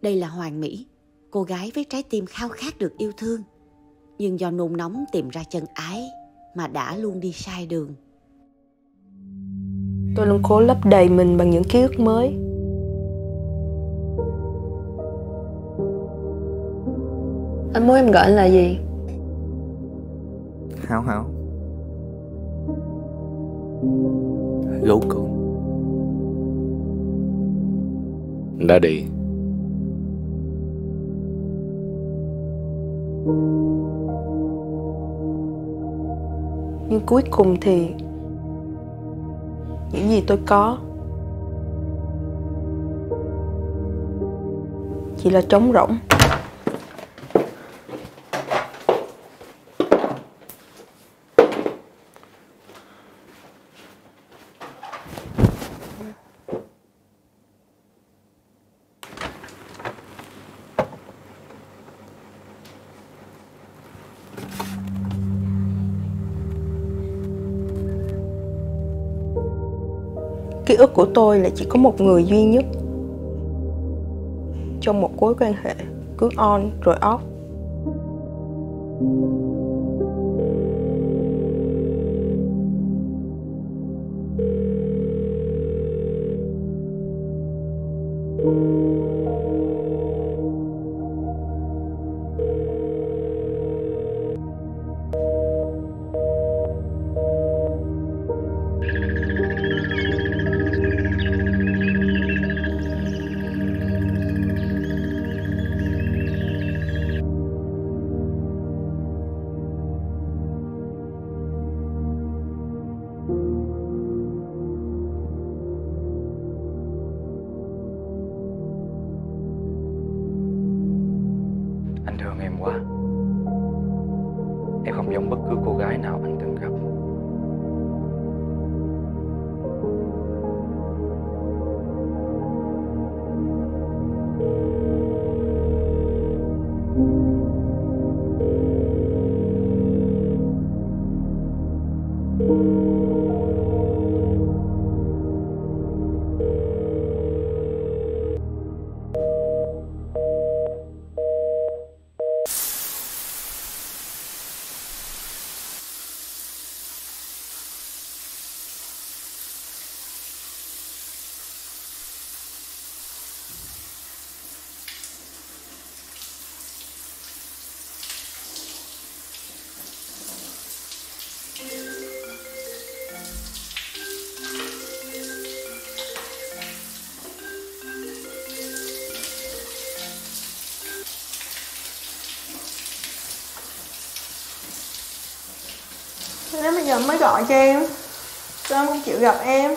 Đây là Hoàng Mỹ, cô gái với trái tim khao khát được yêu thương, nhưng do nôn nóng tìm ra chân ái mà đã luôn đi sai đường. Tôi luôn cố lấp đầy mình bằng những ký ức mới. Anh muốn em gọi anh là gì? Hảo Hảo. Gấu con. Đã đi. Nhưng cuối cùng thì những gì tôi có chỉ là trống rỗng. Ký ức của tôi là chỉ có một người duy nhất trong một mối quan hệ cứ on rồi off. Anh thương em quá. Em không giống bất cứ cô gái nào anh từng gặp. Nếu bây giờ mới gọi cho em, sao em không chịu gặp em?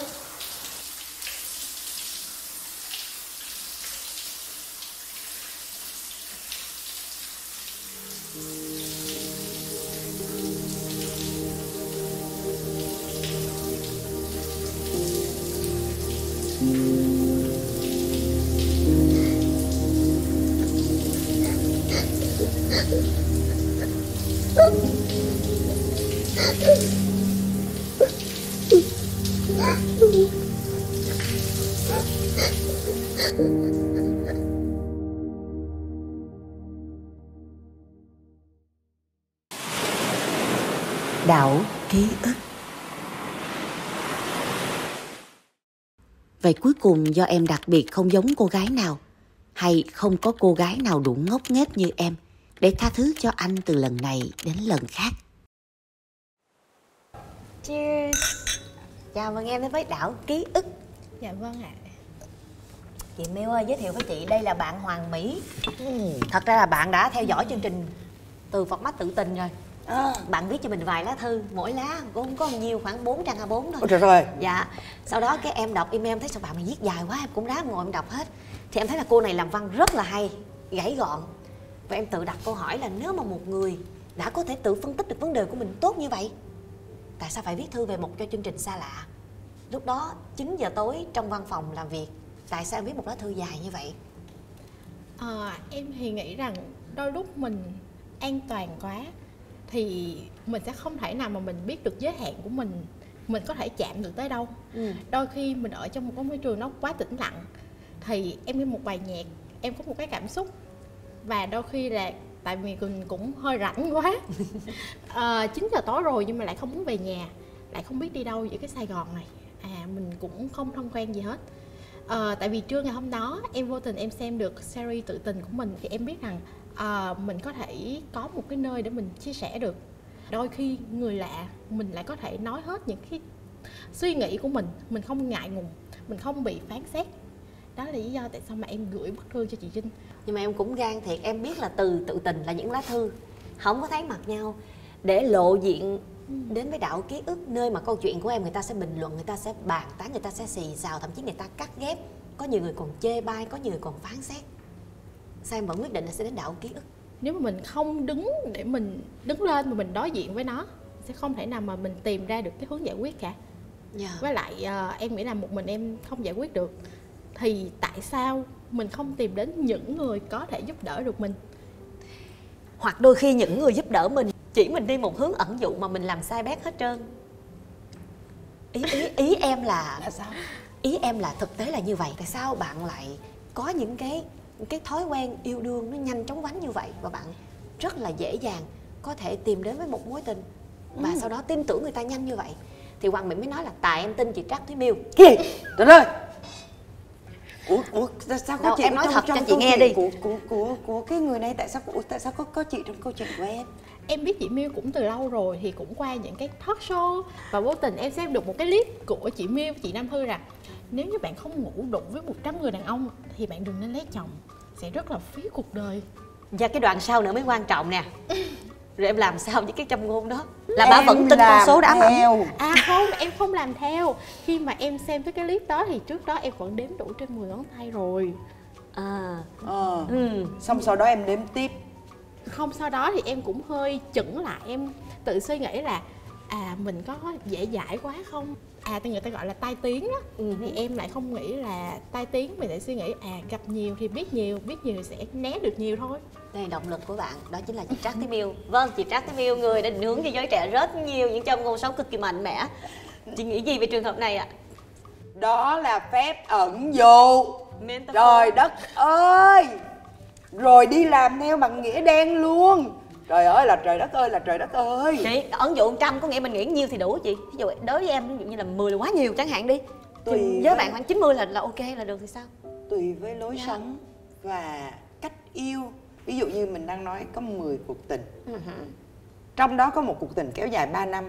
Đảo ký ức. Vậy cuối cùng do em đặc biệt không giống cô gái nào, hay không có cô gái nào đủ ngốc nghếch như em để tha thứ cho anh từ lần này đến lần khác? Cheers. Chào mừng em đến với Đảo ký ức. Dạ vâng ạ. Chị Miêu ơi, giới thiệu với chị, đây là bạn Hoàng Mỹ. Thật ra là bạn đã theo dõi chương trình từ format tự tình rồi. Bạn viết cho mình vài lá thư, mỗi lá cũng không có nhiều, khoảng 4 trang A4 thôi. Ôi trời ơi. Dạ. Sau đó cái em đọc email, em thấy sao bạn mày viết dài quá, em cũng ráng ngồi em đọc hết. Thì em thấy là cô này làm văn rất là hay, gãy gọn. Và em tự đặt câu hỏi là nếu mà một người đã có thể tự phân tích được vấn đề của mình tốt như vậy, tại sao phải viết thư về một cho chương trình xa lạ? Lúc đó 9 giờ tối trong văn phòng làm việc, tại sao em viết một lá thư dài như vậy? Em thì nghĩ rằng đôi lúc mình an toàn quá thì mình sẽ không thể nào mà mình biết được giới hạn của mình có thể chạm được tới đâu. Đôi khi mình ở trong một cái môi trường nó quá tĩnh lặng thì em nghe một bài nhạc em có một cái cảm xúc, và đôi khi là tại vì mình cũng hơi rảnh quá. 9 giờ tối rồi nhưng mà lại không muốn về nhà, lại không biết đi đâu giữa cái Sài Gòn này. Mình cũng không thân quen gì hết. Tại vì trưa ngày hôm đó em vô tình em xem được series Tự Tình của mình, thì em biết rằng mình có thể có một cái nơi để mình chia sẻ được. Đôi khi người lạ mình lại có thể nói hết những cái suy nghĩ của mình không ngại ngùng, mình không bị phán xét. Đó là lý do tại sao mà em gửi bức thư cho chị Trinh. Nhưng mà em cũng gan thiệt, em biết là từ Tự Tình là những lá thư không có thấy mặt nhau để lộ diện đến với Đạo Ký Ức, nơi mà câu chuyện của em người ta sẽ bình luận, người ta sẽ bàn tán, người ta sẽ xì xào, thậm chí người ta cắt ghép. Có nhiều người còn chê bai, có nhiều người còn phán xét. Sao em vẫn quyết định là sẽ đến Đạo Ký Ức? Nếu mà mình không đứng để mình đứng lên mà mình đối diện với nó, sẽ không thể nào mà mình tìm ra được cái hướng giải quyết cả. Với lại em nghĩ là một mình em không giải quyết được, thì tại sao mình không tìm đến những người có thể giúp đỡ được mình? Hoặc đôi khi những người giúp đỡ mình chỉ mình đi một hướng ẩn dụ mà mình làm sai bét hết trơn. Ý em là sao? Ý em là thực tế là như vậy. Tại sao bạn lại có những cái thói quen yêu đương nó nhanh chóng vánh như vậy, và bạn rất là dễ dàng có thể tìm đến với một mối tình và sau đó tin tưởng người ta nhanh như vậy? Thì Hoàng Mỹ mới nói là tại em tin chị Trác Thúy Miêu. Gì? Trời ơi! Ủa sao có Đâu, chị em nói trong, thật trong cho chị câu nghe chuyện đi. Của cái người này, tại sao có chị trong câu chuyện của em? Em biết chị Miêu cũng từ lâu rồi, thì cũng qua những cái talk show, và vô tình em xem được một cái clip của chị Miêu, chị Nam Thư rằng nếu như bạn không ngủ đủ với 100 người đàn ông thì bạn đừng nên lấy chồng, sẽ rất là phí cuộc đời. Và cái đoạn sau nữa mới quan trọng nè. Rồi em làm sao với cái châm ngôn đó? Là bà vẫn tin con số đã ám ảnh. Không, em không làm theo. Khi mà em xem cái clip đó thì trước đó em vẫn đếm đủ trên 10 ngón tay rồi. Xong sau đó em đếm tiếp. Không, sau đó thì em cũng hơi chững lại, em tự suy nghĩ là mình có dễ dãi quá không? Người ta gọi là tai tiếng á. Thì em lại không nghĩ là tai tiếng, mình lại suy nghĩ gặp nhiều thì biết nhiều sẽ né được nhiều thôi. Đây là động lực của bạn, đó chính là chị Trác Thúy Miêu. Vâng, chị Trác Thúy Miêu, người đã định hướng cho giới trẻ rất nhiều những châm ngôn sống cực kỳ mạnh mẽ. Chị nghĩ gì về trường hợp này ạ? Đó là phép ẩn dụ. Trời đất ơi! Rồi đi làm theo bằng nghĩa đen luôn. Trời ơi là trời đất ơi là trời đất ơi. Chị, ẩn dụ 100 có nghĩa mình nghĩ nhiêu thì đủ chị. Ví dụ đối với em ví dụ như là 10 là quá nhiều chẳng hạn đi. Thì với bạn khoảng 90 là ok là được thì sao? Tùy với lối sống và cách yêu. Ví dụ như mình đang nói có 10 cuộc tình. Trong đó có một cuộc tình kéo dài 3 năm.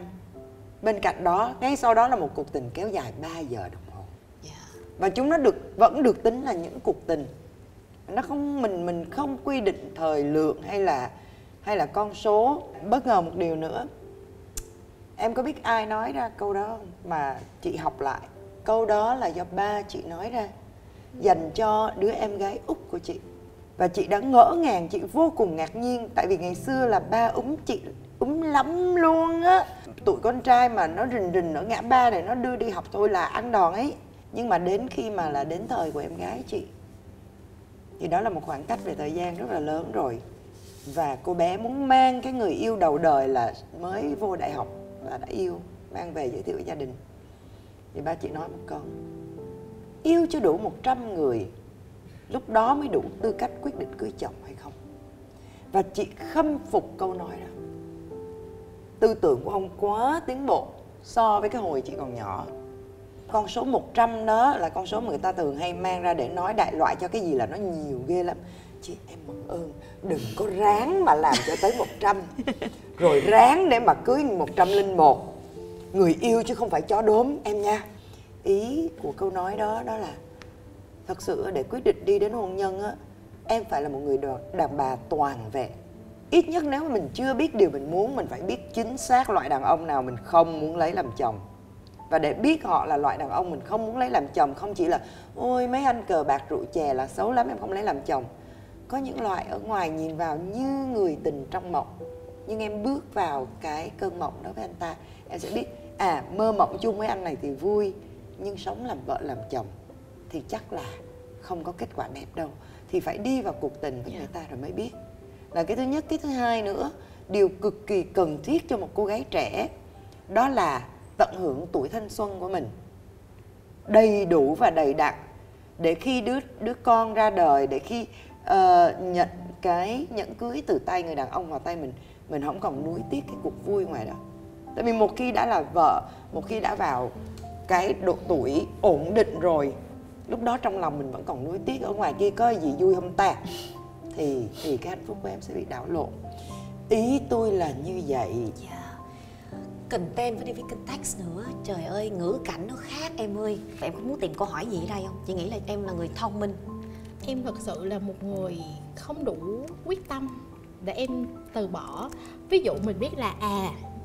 Bên cạnh đó, ngay sau đó là một cuộc tình kéo dài 3 giờ đồng hồ. Và chúng nó vẫn được tính là những cuộc tình. Nó không, mình không quy định thời lượng hay là con số. Bất ngờ một điều nữa, em có biết ai nói ra câu đó không? Mà chị học lại. Câu đó là do ba chị nói ra, dành cho đứa em gái út của chị. Và chị đã ngỡ ngàng, chị vô cùng ngạc nhiên. Tại vì ngày xưa là ba úm chị, úm lắm luôn á. Tụi con trai mà nó rình rình ở ngã ba này, nó đưa đi học thôi là ăn đòn ấy. Nhưng mà đến khi mà là đến thời của em gái chị, thì đó là một khoảng cách về thời gian rất là lớn rồi. Và cô bé muốn mang cái người yêu đầu đời là mới vô đại học là đã yêu, mang về giới thiệu với gia đình. Thì ba chị nói một câu: yêu chưa đủ 100 người, lúc đó mới đủ tư cách quyết định cưới chồng hay không. Và chị khâm phục câu nói đó. Tư tưởng của ông quá tiến bộ so với cái hồi chị còn nhỏ. Con số 100 đó là con số mà người ta thường hay mang ra để nói đại loại cho cái gì là nó nhiều ghê lắm. Chị em mong ơn, đừng có ráng mà làm cho tới 100 rồi ráng để mà cưới 101 người yêu chứ không phải chó đốm em nha. Ý của câu nói đó đó là thật sự để quyết định đi đến hôn nhân á, em phải là một người đàn bà toàn vẹn. Ít nhất nếu mà mình chưa biết điều mình muốn, mình phải biết chính xác loại đàn ông nào mình không muốn lấy làm chồng. Và để biết họ là loại đàn ông mình không muốn lấy làm chồng, không chỉ là ôi mấy anh cờ bạc rượu chè là xấu lắm em không lấy làm chồng. Có những loại ở ngoài nhìn vào như người tình trong mộng, nhưng em bước vào cái cơn mộng đó với anh ta, em sẽ biết mơ mộng chung với anh này thì vui, nhưng sống làm vợ làm chồng thì chắc là không có kết quả đẹp đâu. Thì phải đi vào cuộc tình với người ta rồi mới biết. Là cái thứ nhất. Cái thứ hai nữa, điều cực kỳ cần thiết cho một cô gái trẻ, đó là tận hưởng tuổi thanh xuân của mình đầy đủ và đầy đặn, để khi đứa con ra đời, để khi nhận cái nhẫn cưới từ tay người đàn ông vào tay mình không còn nuối tiếc cái cuộc vui ngoài đó. Tại vì một khi đã là vợ, một khi đã vào cái độ tuổi ổn định rồi, lúc đó trong lòng mình vẫn còn nuối tiếc ở ngoài kia có gì vui không ta, thì cái hạnh phúc của em sẽ bị đảo lộn. Ý tôi là như vậy. Dạ. Content với đi với context nữa. Trời ơi, ngữ cảnh nó khác em ơi. Và em có muốn tìm câu hỏi gì ở đây không? Chị nghĩ là em là người thông minh. Em thật sự là một người không đủ quyết tâm để em từ bỏ. Ví dụ mình biết là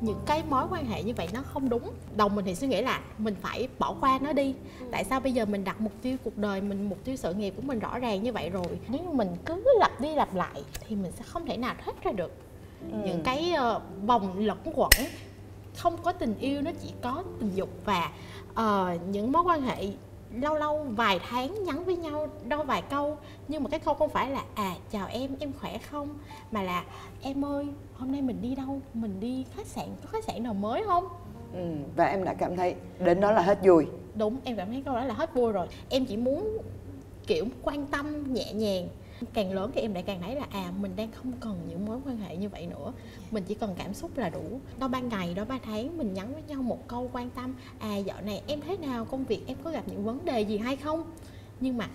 những cái mối quan hệ như vậy nó không đúng, đầu mình thì suy nghĩ là mình phải bỏ qua nó đi. Tại sao bây giờ mình đặt mục tiêu cuộc đời mình, mục tiêu sự nghiệp của mình rõ ràng như vậy rồi, nếu như mình cứ lặp đi lặp lại thì mình sẽ không thể nào thoát ra được những cái vòng lẩn quẩn. Không có tình yêu, nó chỉ có tình dục. Và những mối quan hệ lâu lâu vài tháng nhắn với nhau đâu vài câu, nhưng mà cái câu không phải là chào em khỏe không, mà là em ơi hôm nay mình đi đâu, mình đi khách sạn, có khách sạn nào mới không? Và em đã cảm thấy đến đó là hết vui. Đúng, em cảm thấy câu đó là hết vui rồi. Em chỉ muốn kiểu quan tâm nhẹ nhàng. Càng lớn thì em lại càng thấy là mình đang không cần những mối quan hệ như vậy nữa. Mình chỉ cần cảm xúc là đủ. Đó 3 ngày, đó 3 tháng mình nhắn với nhau một câu quan tâm, dạo này em thế nào, công việc em có gặp những vấn đề gì hay không. Nhưng mà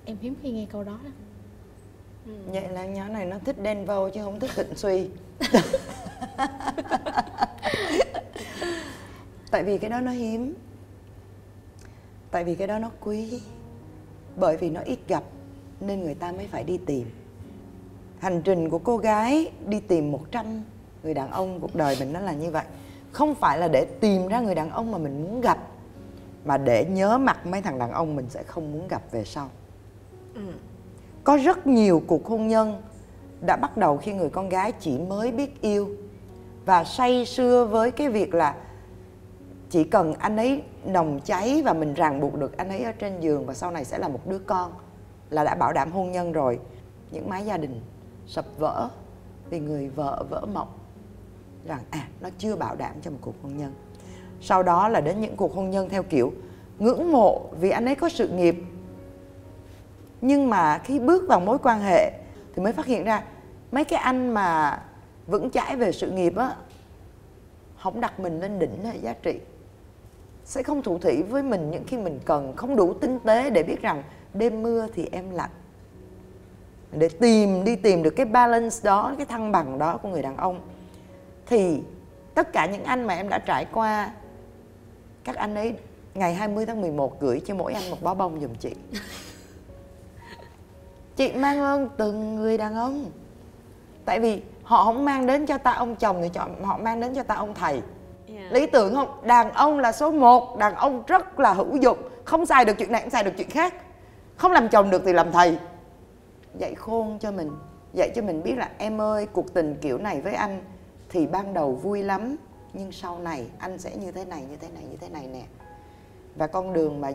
em hiếm khi nghe câu đó lắm. Vậy là nhỏ này nó thích đen vâu chứ không thích Thịnh Suy. Tại vì cái đó nó hiếm, tại vì cái đó nó quý, bởi vì nó ít gặp nên người ta mới phải đi tìm. Hành trình của cô gái đi tìm 100 người đàn ông cuộc đời mình nó là như vậy. Không phải là để tìm ra người đàn ông mà mình muốn gặp, mà để nhớ mặt mấy thằng đàn ông mình sẽ không muốn gặp về sau. Có rất nhiều cuộc hôn nhân đã bắt đầu khi người con gái chỉ mới biết yêu và say sưa với cái việc là chỉ cần anh ấy nồng cháy và mình ràng buộc được anh ấy ở trên giường và sau này sẽ là một đứa con là đã bảo đảm hôn nhân rồi. Những mái gia đình sập vỡ vì người vợ vỡ mộng rằng nó chưa bảo đảm cho một cuộc hôn nhân. Sau đó là đến những cuộc hôn nhân theo kiểu ngưỡng mộ vì anh ấy có sự nghiệp, nhưng mà khi bước vào mối quan hệ thì mới phát hiện ra mấy cái anh mà vững chãi về sự nghiệp á, không đặt mình lên đỉnh hệ giá trị, sẽ không thủ thỉ với mình những khi mình cần, không đủ tinh tế để biết rằng đêm mưa thì em lạnh, để đi tìm được cái balance đó, cái thăng bằng đó của người đàn ông. Thì tất cả những anh mà em đã trải qua, các anh ấy ngày 20 tháng 11 gửi cho mỗi anh một bó bông giùm chị. Chị mang ơn từng người đàn ông. Tại vì họ không mang đến cho ta ông chồng, họ mang đến cho ta ông thầy. Lý tưởng không? Đàn ông là số 1, đàn ông rất là hữu dụng, không xài được chuyện này, không xài được chuyện khác. Không làm chồng được thì làm thầy. Dạy khôn cho mình, dạy cho mình biết là em ơi, cuộc tình kiểu này với anh thì ban đầu vui lắm, nhưng sau này anh sẽ như thế này, như thế này, như thế này nè. Và con đường mà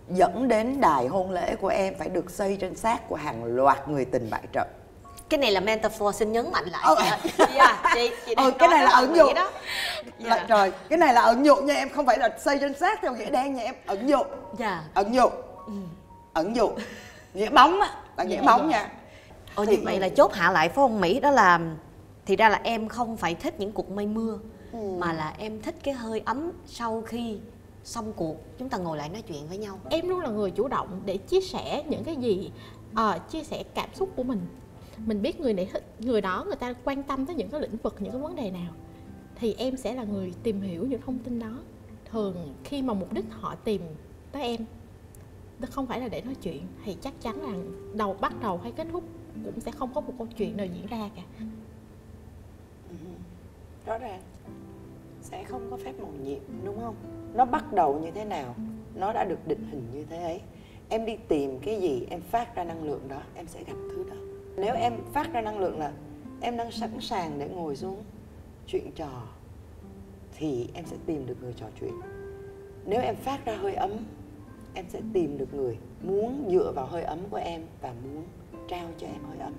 dẫn đến đài hôn lễ của em phải được xây trên xác của hàng loạt người tình bại trận. Cái này là metaphor, xin nhấn mạnh lại. Chị cái này là ẩn dụ đó. Trời, cái này là ẩn dụ nha em, không phải là xây trên xác theo nghĩa đen nha em. Ẩn dụ. Ẩn dụ. Ẩn dụ. Nghĩa bóng á, là nghĩa bóng nha. Như vậy là chốt hạ lại phải không Mỹ? Đó là thì ra là em không phải thích những cuộc mây mưa, mà là em thích cái hơi ấm sau khi xong cuộc chúng ta ngồi lại nói chuyện với nhau. Em luôn là người chủ động để chia sẻ những cái gì, chia sẻ cảm xúc của mình. Mình biết người đó người ta quan tâm tới những cái lĩnh vực, những cái vấn đề nào, thì em sẽ là người tìm hiểu những thông tin đó. Thường khi mà mục đích họ tìm tới em không phải là để nói chuyện, thì chắc chắn là bắt đầu hay kết thúc cũng sẽ không có một câu chuyện nào diễn ra cả. Rõ ràng sẽ không có phép màu nhiệm, đúng không? Nó bắt đầu như thế nào, nó đã được định hình như thế ấy. Em đi tìm cái gì, em phát ra năng lượng đó, em sẽ gặp thứ đó. Nếu em phát ra năng lượng là em đang sẵn sàng để ngồi xuống chuyện trò, thì em sẽ tìm được người trò chuyện. Nếu em phát ra hơi ấm, em sẽ tìm được người muốn dựa vào hơi ấm của em và muốn trao cho em hơi ấm.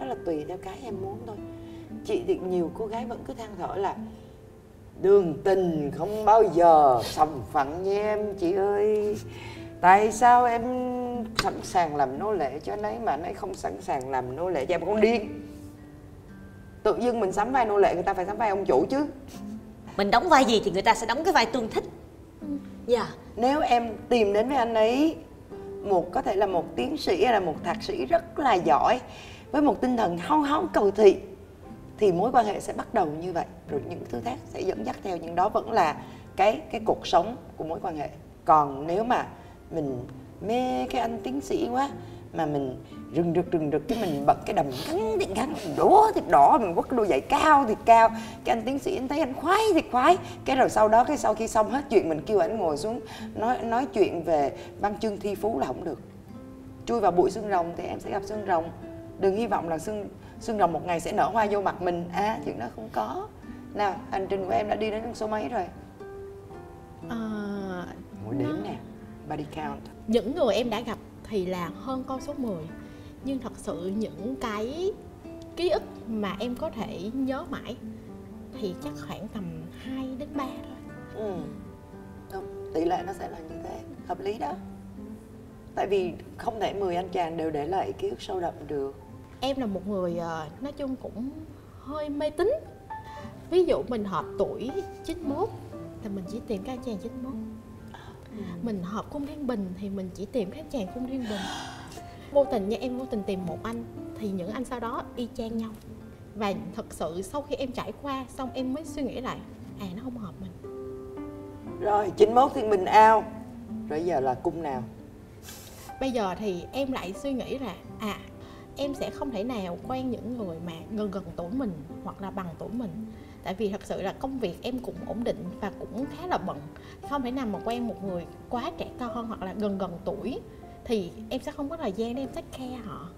Đó là tùy theo cái em muốn thôi. Chị thì nhiều cô gái vẫn cứ than thở là đường tình không bao giờ sòng phẳng như em chị ơi. Tại sao em sẵn sàng làm nô lệ cho anh ấy mà anh ấy không sẵn sàng làm nô lệ cho em? Con điên. Tự dưng mình sắm vai nô lệ, người ta phải sắm vai ông chủ chứ. Mình đóng vai gì thì người ta sẽ đóng cái vai tương thích. Dạ. Nếu em tìm đến với anh ấy có thể là một tiến sĩ hay là một thạc sĩ rất là giỏi, với một tinh thần háo háo cầu thị, thì mối quan hệ sẽ bắt đầu như vậy. Rồi những thứ khác sẽ dẫn dắt theo, nhưng đó vẫn là cái cuộc sống của mối quan hệ. Còn nếu mà mình mê cái anh tiến sĩ quá, mà mình rừng rực cái mình bật cái đầm cắn đổ thịt đỏ, mình quất đôi giày cao thì cao, cái anh tiến sĩ anh thấy anh khoái thì khoái, cái rồi sau đó sau khi xong hết chuyện mình kêu anh ngồi xuống nói chuyện về văn chương thi phú là không được. Chui vào bụi xương rồng thì em sẽ gặp xương rồng. Đừng hy vọng là xương rồng một ngày sẽ nở hoa vô mặt mình. Chuyện đó không có. Nào, hành trình của em đã đi đến số mấy rồi? Mỗi đếm nè, body count. Những người em đã gặp thì là hơn con số 10. Nhưng thật sự những cái ký ức mà em có thể nhớ mãi thì chắc khoảng tầm 2 đến 3 thôi. Đúng, tỷ lệ nó sẽ là như thế, hợp lý đó. Tại vì không thể 10 anh chàng đều để lại ký ức sâu đậm được. Em là một người nói chung cũng hơi mê tín. Ví dụ mình hợp tuổi 91 thì mình chỉ tìm các anh chàng 91. Mình hợp cung Thiên Bình thì mình chỉ tìm các chàng cung Thiên Bình. Vô tình nha, em vô tình tìm một anh thì những anh sau đó y chang nhau. Và thật sự sau khi em trải qua xong em mới suy nghĩ lại, nó không hợp mình. Rồi 91 Thiên Bình ao. Rồi giờ là cung nào? Bây giờ thì em lại suy nghĩ là em sẽ không thể nào quen những người mà gần tuổi mình hoặc là bằng tuổi mình. Tại vì thật sự là công việc em cũng ổn định và cũng khá là bận. Không thể nào mà quen một người quá trẻ con hoặc là gần tuổi thì em sẽ không có thời gian để em take care họ.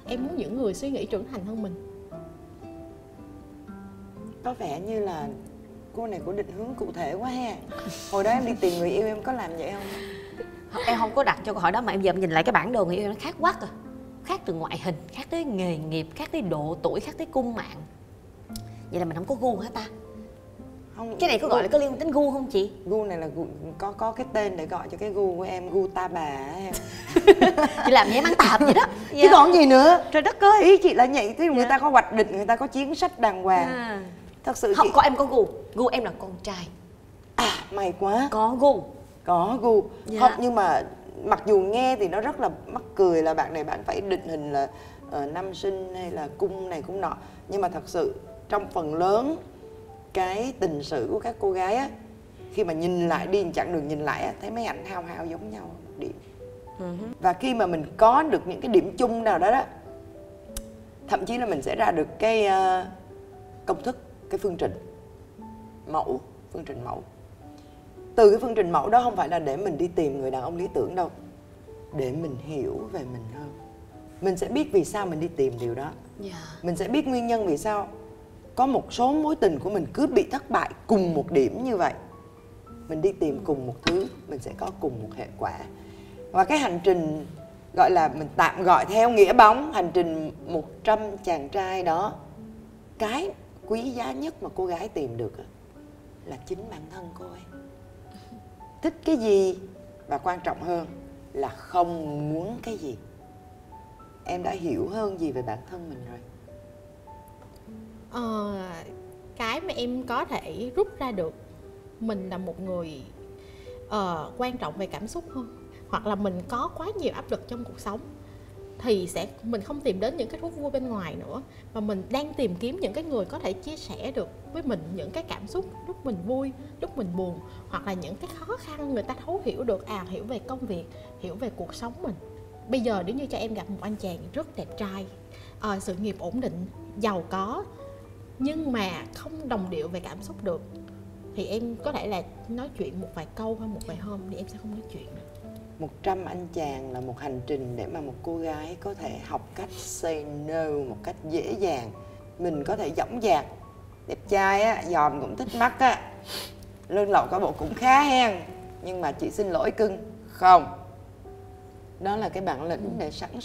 Em muốn những người suy nghĩ trưởng thành hơn mình. Có vẻ như là cô này có định hướng cụ thể quá ha. Hồi đó em đi tìm người yêu em có làm vậy không? Em không có đặt cho câu hỏi đó, mà em giờ em nhìn lại cái bản đồ người yêu nó khác quá rồi. Khác từ ngoại hình, khác tới nghề nghiệp, khác tới độ tuổi, khác tới cung mạng. Vậy là mình không có gu hả ta? Không. Cái này có gọi là có liên quan đến gu không chị? Gu này là có cái tên để gọi cho cái gu của em, gu ta bà em. Chị làm như bán tạp vậy đó. Chứ còn gì nữa. Trời đất ơi. Ý chị là vậy, thì người ta có hoạch định, người ta có chiến sách đàng hoàng. Thật sự không, có em có gu em là con trai. May quá. Có gu. Không, nhưng mà mặc dù nghe thì nó rất là mắc cười là bạn này bạn phải định hình là năm sinh hay là cung này cung nọ, nhưng mà thật sự trong phần lớn cái tình sử của các cô gái á, khi mà nhìn lại đi chặng đường nhìn lại á, thấy mấy ảnh hao hao giống nhau một điểm. Và khi mà mình có được những cái điểm chung nào đó thậm chí là mình sẽ ra được cái công thức, cái phương trình mẫu. Từ cái phương trình mẫu đó không phải là để mình đi tìm người đàn ông lý tưởng đâu, để mình hiểu về mình hơn. Mình sẽ biết vì sao mình đi tìm điều đó. Mình sẽ biết nguyên nhân vì sao có một số mối tình của mình cứ bị thất bại cùng một điểm như vậy. Mình đi tìm cùng một thứ, mình sẽ có cùng một hệ quả. Và cái hành trình gọi là mình tạm gọi theo nghĩa bóng, hành trình 100 chàng trai đó, cái quý giá nhất mà cô gái tìm được là chính bản thân cô ấy. Thích cái gì và quan trọng hơn là không muốn cái gì. Em đã hiểu hơn gì về bản thân mình rồi? Cái mà em có thể rút ra được, mình là một người quan trọng về cảm xúc hơn, hoặc là mình có quá nhiều áp lực trong cuộc sống thì mình không tìm đến những cái thú vui bên ngoài nữa, mà mình đang tìm kiếm những cái người có thể chia sẻ được với mình những cái cảm xúc lúc mình vui, lúc mình buồn, hoặc là những cái khó khăn người ta thấu hiểu được, hiểu về công việc, hiểu về cuộc sống mình. Bây giờ nếu như cho em gặp một anh chàng rất đẹp trai, sự nghiệp ổn định, giàu có, nhưng mà không đồng điệu về cảm xúc được, thì em có thể là nói chuyện một vài câu hay một vài hôm thì em sẽ không nói chuyện nữa. 100 anh chàng là một hành trình để mà một cô gái có thể học cách say no một cách dễ dàng. Mình có thể dõng dạc, đẹp trai á, dòm cũng thích mắt á, lưng lậu cả bộ cũng khá hen, nhưng mà chị xin lỗi cưng, không. Đó là cái bản lĩnh để sẵn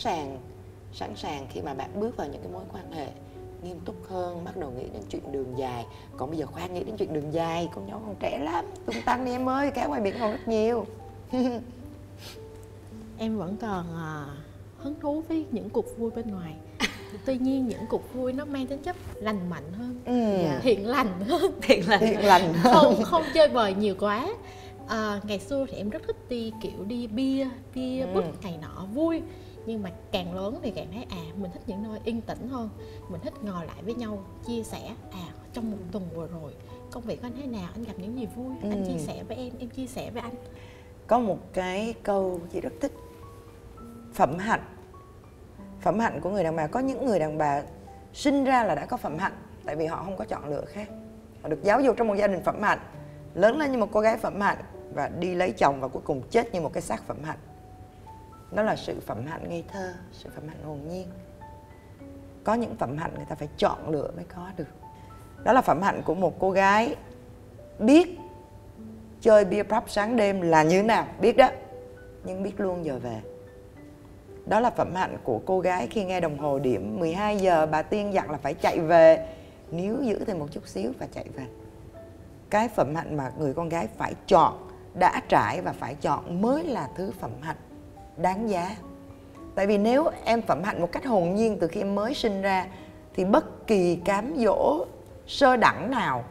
sàng khi mà bạn bước vào những cái mối quan hệ nghiêm túc hơn, bắt đầu nghĩ đến chuyện đường dài. Còn bây giờ khoan nghĩ đến chuyện đường dài, con nhỏ còn trẻ lắm, tung tăng đi em ơi, cá ngoài biển còn rất nhiều. Em vẫn còn hứng thú với những cuộc vui bên ngoài. Tuy nhiên những cuộc vui nó mang tính chất lành mạnh hơn, thiện lành hơn. Thiệt là Thiện lành. Không chơi bời nhiều quá. Ngày xưa thì em rất thích đi kiểu đi bia bút này nọ vui. Nhưng mà càng lớn thì càng thấy mình thích những nơi yên tĩnh hơn. Mình thích ngồi lại với nhau, chia sẻ trong một tuần vừa rồi công việc của anh thế nào, anh gặp những gì vui, anh chia sẻ với em chia sẻ với anh. Có một cái câu chị rất thích: phẩm hạnh. Phẩm hạnh của người đàn bà, có những người đàn bà sinh ra là đã có phẩm hạnh, tại vì họ không có chọn lựa khác. Họ được giáo dục trong một gia đình phẩm hạnh, lớn lên như một cô gái phẩm hạnh và đi lấy chồng và cuối cùng chết như một cái xác phẩm hạnh. Đó là sự phẩm hạnh ngây thơ, sự phẩm hạnh hồn nhiên. Có những phẩm hạnh người ta phải chọn lựa mới có được. Đó là phẩm hạnh của một cô gái biết chơi beer pub sáng đêm là như thế nào, biết đó, nhưng biết luôn giờ về. Đó là phẩm hạnh của cô gái khi nghe đồng hồ điểm 12 giờ bà Tiên dặn là phải chạy về, níu giữ thêm một chút xíu và chạy về. Cái phẩm hạnh mà người con gái phải chọn, đã trải và phải chọn mới là thứ phẩm hạnh đáng giá. Tại vì nếu em phẩm hạnh một cách hồn nhiên từ khi em mới sinh ra thì bất kỳ cám dỗ sơ đẳng nào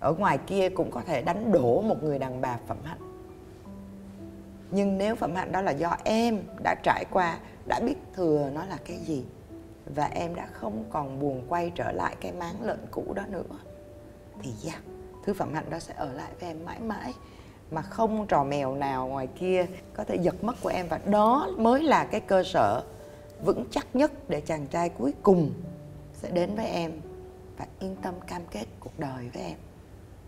ở ngoài kia cũng có thể đánh đổ một người đàn bà phẩm hạnh. Nhưng nếu phẩm hạnh đó là do em đã trải qua, đã biết thừa nó là cái gì, và em đã không còn buồn quay trở lại cái máng lợn cũ đó nữa, thì thứ phẩm hạnh đó sẽ ở lại với em mãi mãi, mà không trò mèo nào ngoài kia có thể giật mất của em. Và đó mới là cái cơ sở vững chắc nhất để chàng trai cuối cùng sẽ đến với em và yên tâm cam kết cuộc đời với em.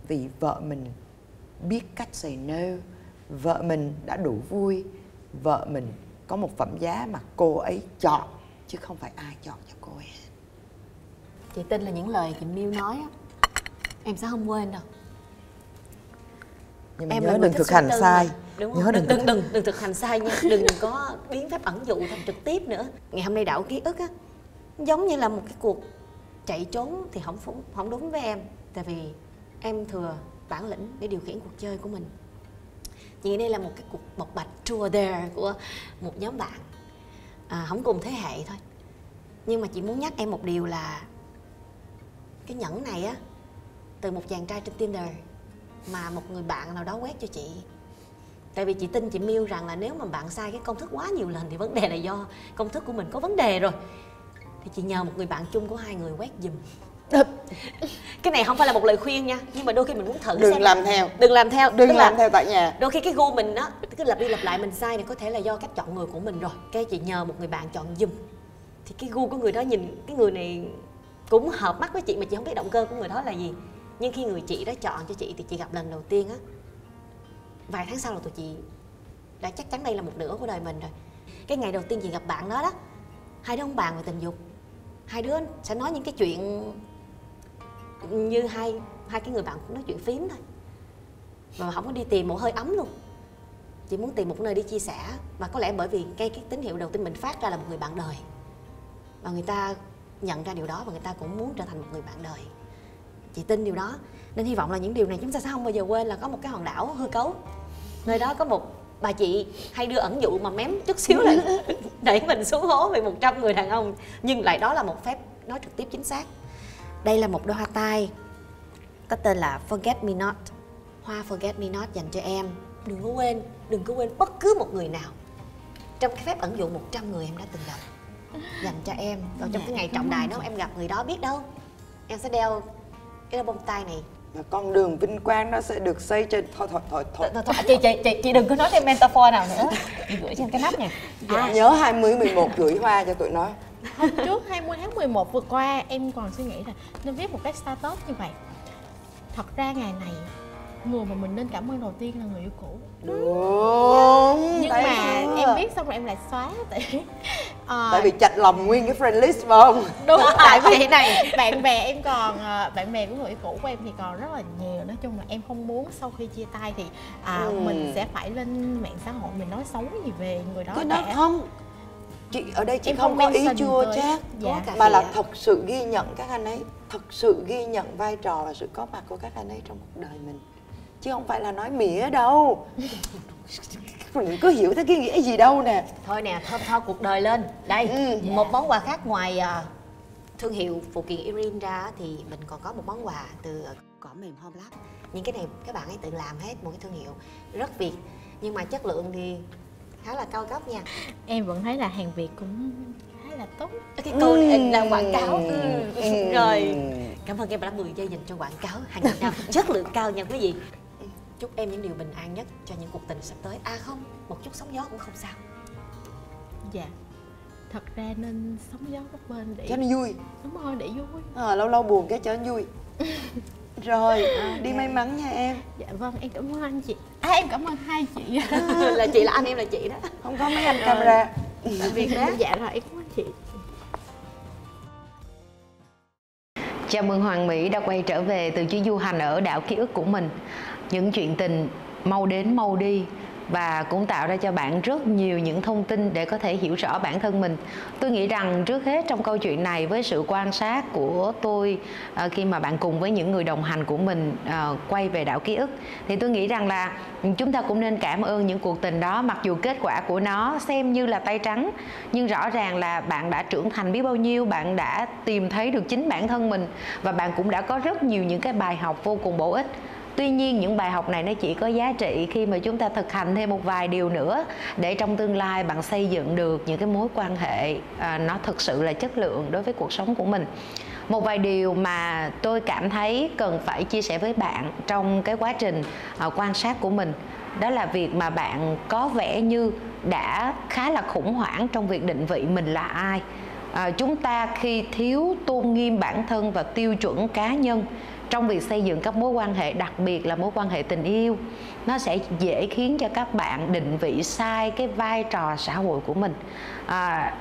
Vì vợ mình biết cách say no, vợ mình đã đủ vui, vợ mình có một phẩm giá mà cô ấy chọn, chứ không phải ai chọn cho cô ấy. Chị tin là những lời chị Miu nói á, em sẽ không quên đâu. Nhưng mà Em nhớ là người đừng thích thực suy hành tư sai. mà, đúng Nhớ không? đừng Đừng thực hành sai nha. Đừng có biến phép ẩn dụ thành trực tiếp nữa. Ngày hôm nay đảo ký ức á, giống như là một cái cuộc chạy trốn thì không đúng với em. Tại vì em thừa bản lĩnh để điều khiển cuộc chơi của mình. Chị nghĩ đây là một cái cuộc bộc bạch tour there của một nhóm bạn, không cùng thế hệ thôi. Nhưng mà chị muốn nhắc em một điều là cái nhẫn này á, từ một chàng trai trên Tinder mà một người bạn nào đó quét cho chị. Tại vì chị tin chị Miu rằng là nếu mà bạn sai cái công thức quá nhiều lần thì vấn đề là do công thức của mình có vấn đề rồi. Thì chị nhờ một người bạn chung của hai người quét giùm. Cái này không phải là một lời khuyên nha, nhưng mà đôi khi mình muốn thử Đừng xem. làm theo. Đừng làm theo. Đừng làm theo tại nhà. Đôi khi cái gu mình đó cứ lặp đi lặp lại mình sai thì có thể là do cách chọn người của mình rồi. Cái chị nhờ một người bạn chọn giùm, thì cái gu của người đó nhìn cái người này cũng hợp mắt với chị, mà chị không biết động cơ của người đó là gì. Nhưng khi người chị đó chọn cho chị thì chị gặp lần đầu tiên á, vài tháng sau là tụi chị đã chắc chắn đây là một nửa của đời mình rồi. Cái ngày đầu tiên chị gặp bạn đó đó, hai đứa không bàn về tình dục, hai đứa sẽ nói những cái chuyện như hai cái người bạn nói chuyện phím thôi, và không có đi tìm một hơi ấm luôn. Chị muốn tìm một nơi đi chia sẻ, và có lẽ bởi vì cái tín hiệu đầu tiên mình phát ra là một người bạn đời, và người ta nhận ra điều đó và người ta cũng muốn trở thành một người bạn đời. Chị tin điều đó, nên hy vọng là những điều này chúng ta sẽ không bao giờ quên là có một cái hòn đảo hư cấu, nơi đó có một bà chị hay đưa ẩn dụ mà mém chút xíu là đẩy mình xuống hố vì 100 người đàn ông, nhưng lại đó là một phép nói trực tiếp chính xác. Đây là một đôi hoa tai có tên là Forget Me Not, hoa Forget Me Not dành cho em. Đừng có quên bất cứ một người nào trong cái phép ẩn dụ 100 người em đã từng gặp, dành cho em. Rồi trong cái ngày trọng đại đó em gặp người đó, biết đâu em sẽ đeo cái đôi bông tai này. Và con đường vinh quang nó sẽ được xây trên... Thôi. Chị đừng có nói thêm metaphor nào nữa. Chị gửi cho em cái nắp nha. Nhớ 20/11 gửi hoa cho tụi nó. Hôm trước 20 tháng 11 vừa qua em còn suy nghĩ là nên viết một cái status như vậy. Thật ra ngày này người mà mình nên cảm ơn đầu tiên là người yêu cũ. Đúng. Nhưng mà em viết xong rồi em lại xóa. Tại vì chạch lòng nguyên cái friend list phải không? Đúng, tại vì này bạn bè em còn bạn bè của người yêu cũ của em thì còn rất là nhiều. Nói chung là em không muốn sau khi chia tay thì mình sẽ phải lên mạng xã hội mình nói xấu gì về người đó. Cái đó không. Chị ở đây chị em không có ý chua tới. chát, Dạ. mà là thật sự ghi nhận các anh ấy, thật sự ghi nhận vai trò và sự có mặt của các anh ấy trong cuộc đời mình, chứ không phải là nói mỉa đâu. Mình đừng có hiểu theo cái nghĩa gì đâu nè. Thôi nè, thơm tho cuộc đời lên. Đây, một món quà khác ngoài thương hiệu phụ kiện Erin ra thì mình còn có một món quà từ cỏ mềm Homelab. Những cái này các bạn ấy tự làm hết, một cái thương hiệu rất Việt nhưng mà chất lượng thì khá là cao cấp nha. Em vẫn thấy là hàng Việt cũng khá là tốt. Cái câu này là quảng cáo. Rồi, cảm ơn em đã 10 giây dành cho quảng cáo hàng Việt Nam chất lượng cao nha quý vị. Chúc em những điều bình an nhất cho những cuộc tình sắp tới. À không, một chút sóng gió cũng không sao. Dạ, thật ra nên sóng gió bấp bênh để cho nó vui. đúng rồi, để vui. Lâu lâu buồn cái cho nó vui. Rồi, đi may mắn nha em. Dạ vâng, em cảm ơn anh chị. Em cảm ơn hai chị. Là chị là anh, em là chị đó. Không có mấy anh camera. Tạm biệt đó. Dạ rồi, em cảm ơn chị. Chào mừng Hoàng Mỹ đã quay trở về từ chuyến du hành ở đảo ký ức của mình. Những chuyện tình mau đến mau đi và cũng tạo ra cho bạn rất nhiều những thông tin để có thể hiểu rõ bản thân mình. Tôi nghĩ rằng trước hết trong câu chuyện này, với sự quan sát của tôi khi mà bạn cùng với những người đồng hành của mình quay về đảo ký ức, thì tôi nghĩ rằng là chúng ta cũng nên cảm ơn những cuộc tình đó. Mặc dù kết quả của nó xem như là tay trắng, nhưng rõ ràng là bạn đã trưởng thành biết bao nhiêu, bạn đã tìm thấy được chính bản thân mình và bạn cũng đã có rất nhiều những cái bài học vô cùng bổ ích. Tuy nhiên những bài học này nó chỉ có giá trị khi mà chúng ta thực hành thêm một vài điều nữa để trong tương lai bạn xây dựng được những cái mối quan hệ nó thực sự là chất lượng đối với cuộc sống của mình. Một vài điều mà tôi cảm thấy cần phải chia sẻ với bạn trong cái quá trình quan sát của mình, đó là việc mà bạn có vẻ như đã khá là khủng hoảng trong việc định vị mình là ai. Chúng ta khi thiếu tôn nghiêm bản thân và tiêu chuẩn cá nhân trong việc xây dựng các mối quan hệ, đặc biệt là mối quan hệ tình yêu, nó sẽ dễ khiến cho các bạn định vị sai cái vai trò xã hội của mình.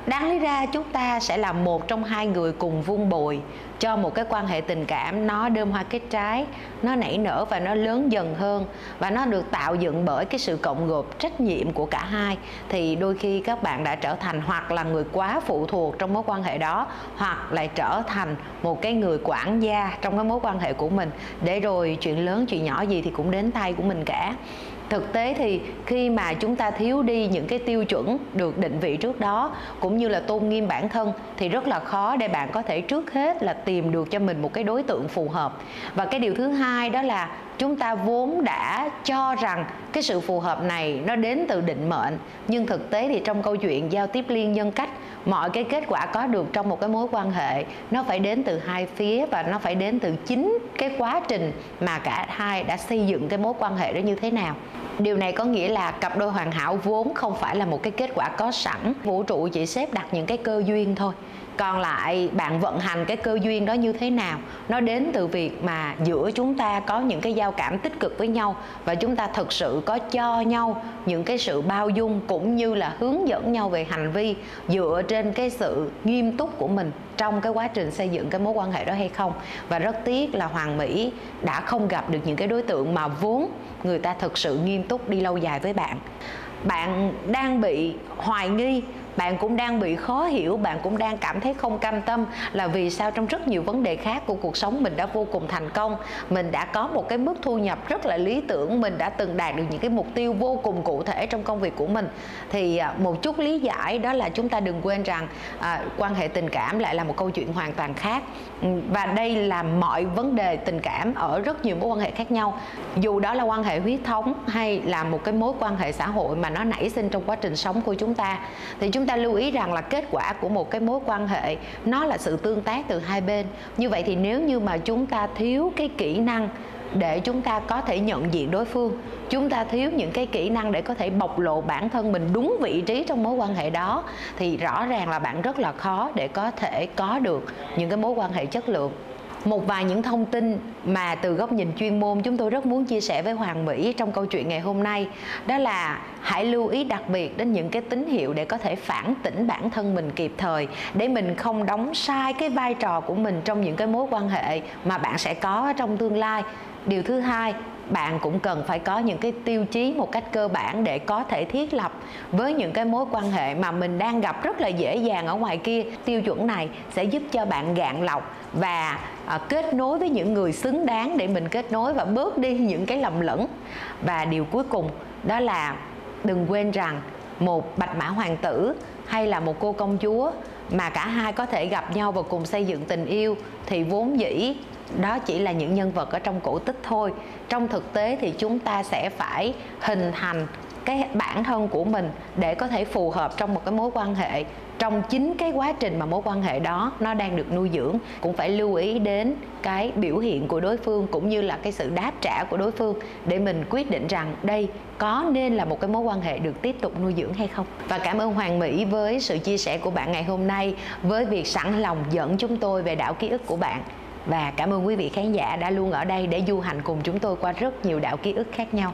Đáng lý ra chúng ta sẽ là một trong hai người cùng vun bồi cho một cái quan hệ tình cảm nó đơm hoa kết trái, nó nảy nở và nó lớn dần hơn, và nó được tạo dựng bởi cái sự cộng gộp trách nhiệm của cả hai. Thì đôi khi các bạn đã trở thành hoặc là người quá phụ thuộc trong mối quan hệ đó, hoặc lại trở thành một cái người quản gia trong cái mối quan hệ của mình, để rồi chuyện lớn chuyện nhỏ gì thì cũng đến tay của mình cả. Thực tế thì khi mà chúng ta thiếu đi những cái tiêu chuẩn được định vị trước đó, cũng như là tôn nghiêm bản thân, thì rất là khó để bạn có thể trước hết là tìm được cho mình một cái đối tượng phù hợp. Và cái điều thứ hai đó là chúng ta vốn đã cho rằng cái sự phù hợp này nó đến từ định mệnh. Nhưng thực tế thì trong câu chuyện giao tiếp liên nhân cách, mọi cái kết quả có được trong một cái mối quan hệ nó phải đến từ hai phía, và nó phải đến từ chính cái quá trình mà cả hai đã xây dựng cái mối quan hệ đó như thế nào. Điều này có nghĩa là cặp đôi hoàn hảo vốn không phải là một cái kết quả có sẵn. Vũ trụ chỉ xếp đặt những cái cơ duyên thôi. Còn lại bạn vận hành cái cơ duyên đó như thế nào, nó đến từ việc mà giữa chúng ta có những cái giao cảm tích cực với nhau, và chúng ta thực sự có cho nhau những cái sự bao dung, cũng như là hướng dẫn nhau về hành vi dựa trên cái sự nghiêm túc của mình trong cái quá trình xây dựng cái mối quan hệ đó hay không. Và rất tiếc là Hoàng Mỹ đã không gặp được những cái đối tượng mà vốn người ta thực sự nghiêm túc đi lâu dài với bạn. Bạn đang bị hoài nghi, bạn cũng đang bị khó hiểu, bạn cũng đang cảm thấy không cam tâm là vì sao trong rất nhiều vấn đề khác của cuộc sống mình đã vô cùng thành công, mình đã có một cái mức thu nhập rất là lý tưởng, mình đã từng đạt được những cái mục tiêu vô cùng cụ thể trong công việc của mình. Thì một chút lý giải đó là chúng ta đừng quên rằng quan hệ tình cảm lại là một câu chuyện hoàn toàn khác. Và đây là mọi vấn đề tình cảm ở rất nhiều mối quan hệ khác nhau, dù đó là quan hệ huyết thống hay là một cái mối quan hệ xã hội mà nó nảy sinh trong quá trình sống của chúng ta. Thì chúng ta lưu ý rằng là kết quả của một cái mối quan hệ nó là sự tương tác từ hai bên. Như vậy thì nếu như mà chúng ta thiếu cái kỹ năng để chúng ta có thể nhận diện đối phương, chúng ta thiếu những cái kỹ năng để có thể bộc lộ bản thân mình đúng vị trí trong mối quan hệ đó, thì rõ ràng là bạn rất là khó để có thể có được những cái mối quan hệ chất lượng. Một vài những thông tin mà từ góc nhìn chuyên môn chúng tôi rất muốn chia sẻ với Hoàng Mỹ trong câu chuyện ngày hôm nay, đó là hãy lưu ý đặc biệt đến những cái tín hiệu để có thể phản tỉnh bản thân mình kịp thời, để mình không đóng sai cái vai trò của mình trong những cái mối quan hệ mà bạn sẽ có trong tương lai. Điều thứ hai, bạn cũng cần phải có những cái tiêu chí một cách cơ bản để có thể thiết lập với những cái mối quan hệ mà mình đang gặp rất là dễ dàng ở ngoài kia. Tiêu chuẩn này sẽ giúp cho bạn gạn lọc và kết nối với những người xứng đáng để mình kết nối, và bớt đi những cái lầm lẫn. Và điều cuối cùng đó là đừng quên rằng một bạch mã hoàng tử hay là một cô công chúa mà cả hai có thể gặp nhau và cùng xây dựng tình yêu thì vốn dĩ đó chỉ là những nhân vật ở trong cổ tích thôi. Trong thực tế thì chúng ta sẽ phải hình thành cái bản thân của mình để có thể phù hợp trong một cái mối quan hệ. Trong chính cái quá trình mà mối quan hệ đó nó đang được nuôi dưỡng, cũng phải lưu ý đến cái biểu hiện của đối phương cũng như là cái sự đáp trả của đối phương để mình quyết định rằng đây có nên là một cái mối quan hệ được tiếp tục nuôi dưỡng hay không. Và cảm ơn Hoàng Mỹ với sự chia sẻ của bạn ngày hôm nay, với việc sẵn lòng dẫn chúng tôi về đảo ký ức của bạn. Và cảm ơn quý vị khán giả đã luôn ở đây để du hành cùng chúng tôi qua rất nhiều đảo ký ức khác nhau.